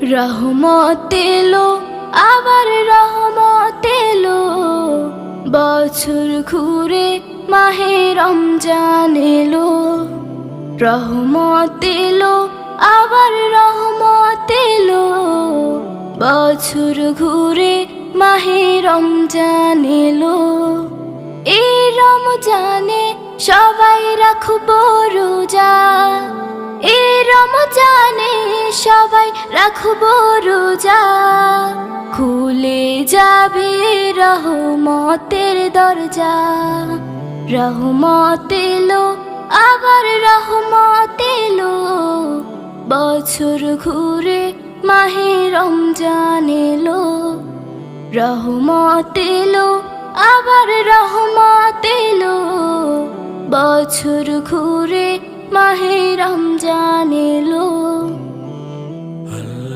রহমত এলো, আবার রহমত এলো, বছর ঘুরে মাহে রমজান এলো। রহমত এলো, আবার রহমত এলো, বছর ঘুরে মাহে রমজান এলো। এই রমজানে সবাই রাখবো রোজা, এই রমজানে সবাই রাখবো রোজা। খুলে যাবে রহমতের দরজা। রহমত এলো, আবার রহমত এলো, বছর ঘুরে মাহে রমজান এলো। রহমত এলো, আবার রহমত এলো, বছর ঘুরে মাহে রমজান এলো।